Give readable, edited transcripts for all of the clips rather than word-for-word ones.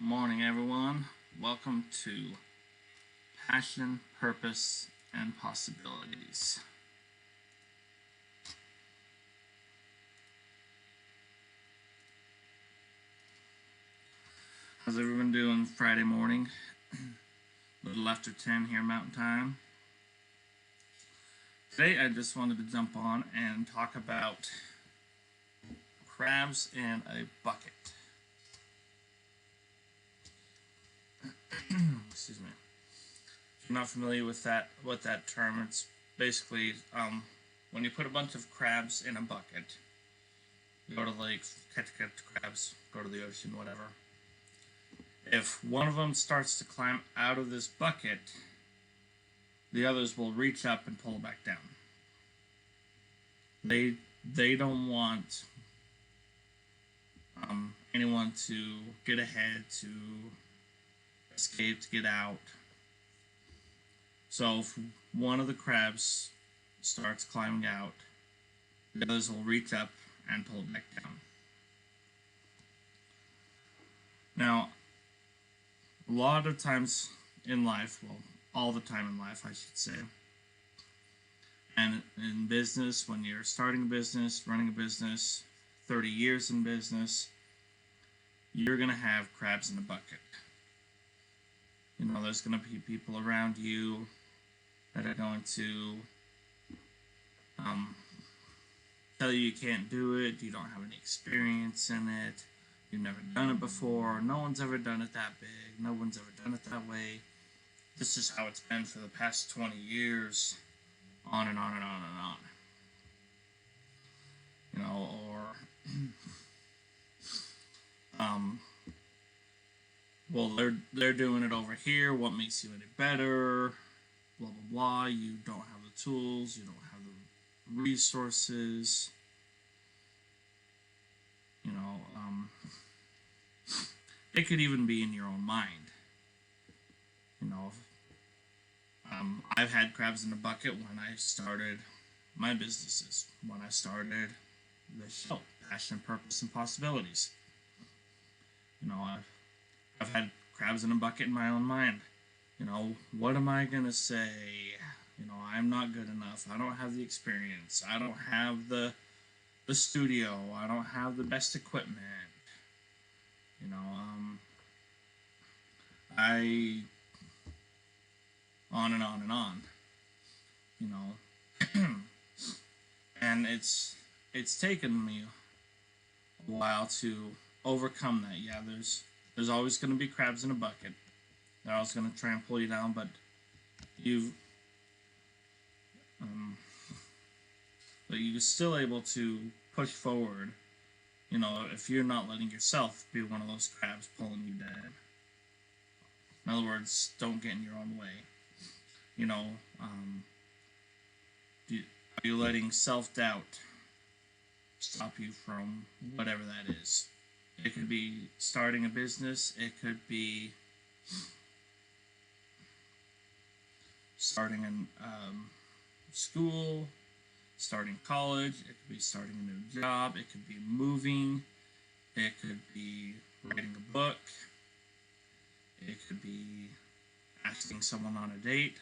Morning, everyone. Welcome to Passion, Purpose, and Possibilities. How's everyone doing Friday morning? A little after 10 here, Mountain Time. Today, I just wanted to jump on and talk about crabs in a bucket. Excuse me. If you're not familiar with that term, it's basically when you put a bunch of crabs in a bucket. You go to the lake, catch crabs, go to the ocean, whatever. If one of them starts to climb out of this bucket, the others will reach up and pull back down. They don't want anyone to get ahead, to escape, to get out. So if one of the crabs starts climbing out, the others will reach up and pull it back down. Now, a lot of times in life, well, all the time in life, I should say, and in business, when you're starting a business, running a business, 30 years in business, you're going to have crabs in a bucket. You know, there's going to be people around you that are going to tell you can't do it, you don't have any experience in it, you've never done it before, no one's ever done it that big, no one's ever done it that way. This is how it's been for the past 20 years, on and on and on and on. You know, or well, they're doing it over here, what makes you any better, blah blah blah, you don't have the tools, you don't have the resources, you know, it could even be in your own mind. You know, I've had crabs in a bucket when I started my businesses, when I started this show, Passion, Purpose, and Possibilities. You know, I've had crabs in a bucket in my own mind. You know, what am I gonna say? You know, I'm not good enough. I don't have the experience. I don't have the studio. I don't have the best equipment. You know, I on and on and on. You know, and it's taken me a while to overcome that. Yeah, there's always going to be crabs in a bucket. They're always going to try and pull you down, but you're still able to push forward. You know, if you're not letting yourself be one of those crabs pulling you down. In other words, don't get in your own way. You know, are you letting self-doubt stop you from whatever that is? It could be starting a business. It could be starting a school, starting college. It could be starting a new job. It could be moving. It could be writing a book. It could be asking someone on a date.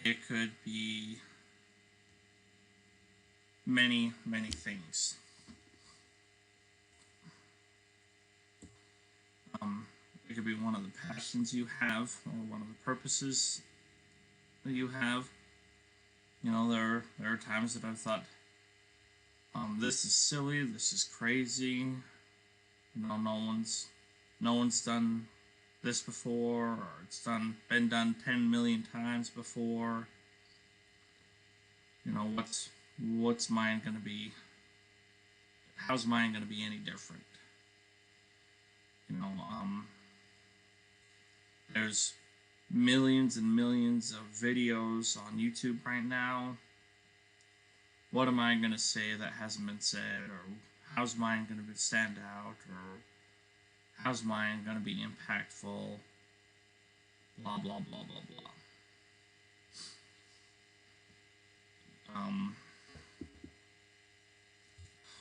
It could be many, many things. It could be one of the passions you have, or one of the purposes that you have. You know, there are times that I've thought, this is silly, this is crazy. You know, no one's done this before, or it's been done 10 million times before. You know, what's mine gonna be? How's mine gonna be any different? You know, there's millions and millions of videos on YouTube right now. What am I going to say that hasn't been said? Or how's mine going to stand out? Or how's mine going to be impactful? Blah, blah, blah, blah, blah.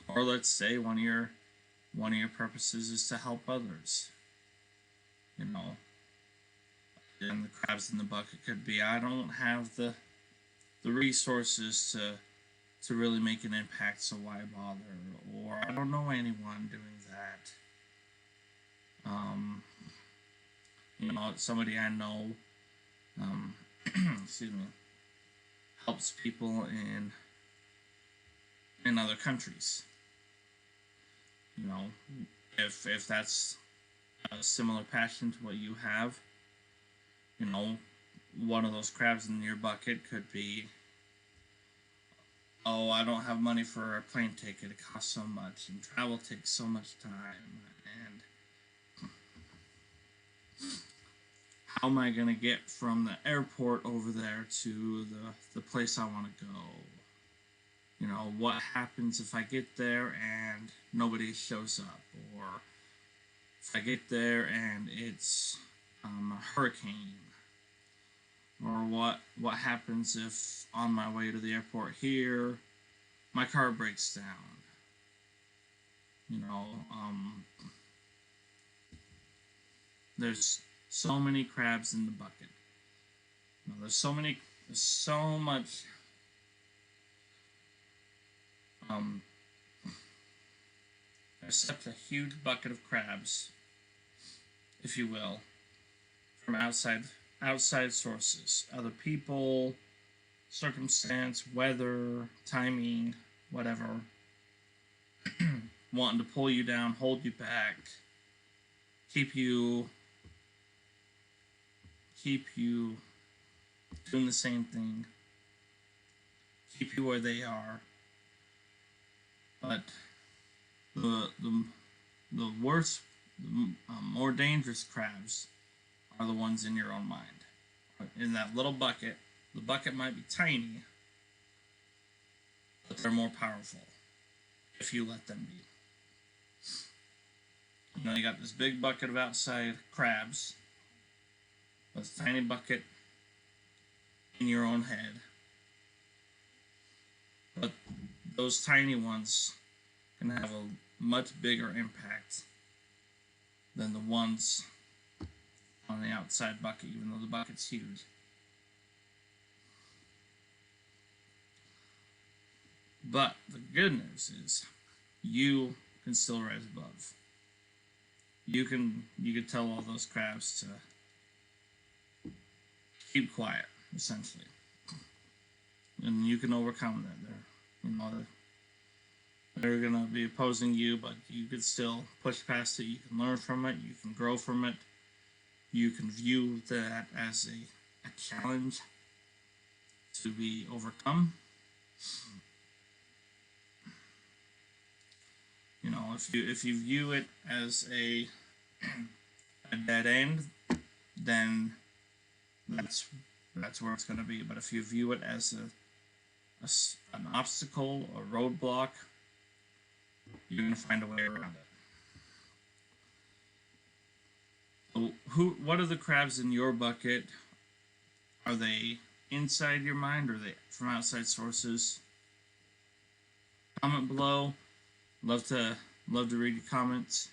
Or let's say one of your purposes is to help others. you know, and the crabs in the bucket could be, I don't have the resources to really make an impact, so why bother? Or I don't know anyone doing that. You know, somebody I know, um, excuse me, helps people in other countries. You know, if that's a similar passion to what you have, you know, one of those crabs in your bucket could be, oh, I don't have money for a plane ticket. It costs so much, and travel takes so much time. And how am I going to get from the airport over there to the place I want to go? You know, what happens if I get there and nobody shows up? Or if I get there and it's a hurricane? Or what happens if on my way to the airport here, my car breaks down? You know, there's so many crabs in the bucket. You know, there's so much. There's such a huge bucket of crabs, if you will, from outside sources, other people, circumstance, weather, timing, whatever, wanting to pull you down, hold you back, keep you doing the same thing, keep you where they are. But the worst, more dangerous crabs are the ones in your own mind. In that little bucket, the bucket might be tiny, but they're more powerful if you let them be. You know, you got this big bucket of outside crabs, but this tiny bucket in your own head. But those tiny ones can have a much bigger impact than the ones on the outside bucket, even though the bucket's huge. But the good news is you can still rise above. You can tell all those crabs to keep quiet, essentially. And you can overcome that. They're gonna be opposing you, but you can still push past it. You can learn from it. You can grow from it. You can view that as a challenge to be overcome. You know, if you view it as a dead end, then that's where it's going to be. But if you view it as an obstacle, a roadblock, you're going to find a way around it. So what are the crabs in your bucket? Are they inside your mind, or are they from outside sources? Comment below. Love to read your comments.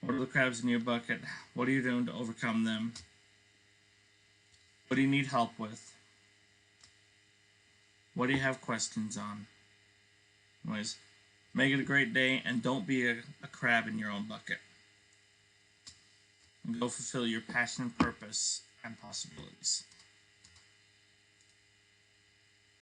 What are the crabs in your bucket? What are you doing to overcome them? What do you need help with? What do you have questions on? Anyways, make it a great day, and don't be a crab in your own bucket. And go fulfill your passion, purpose, and possibilities.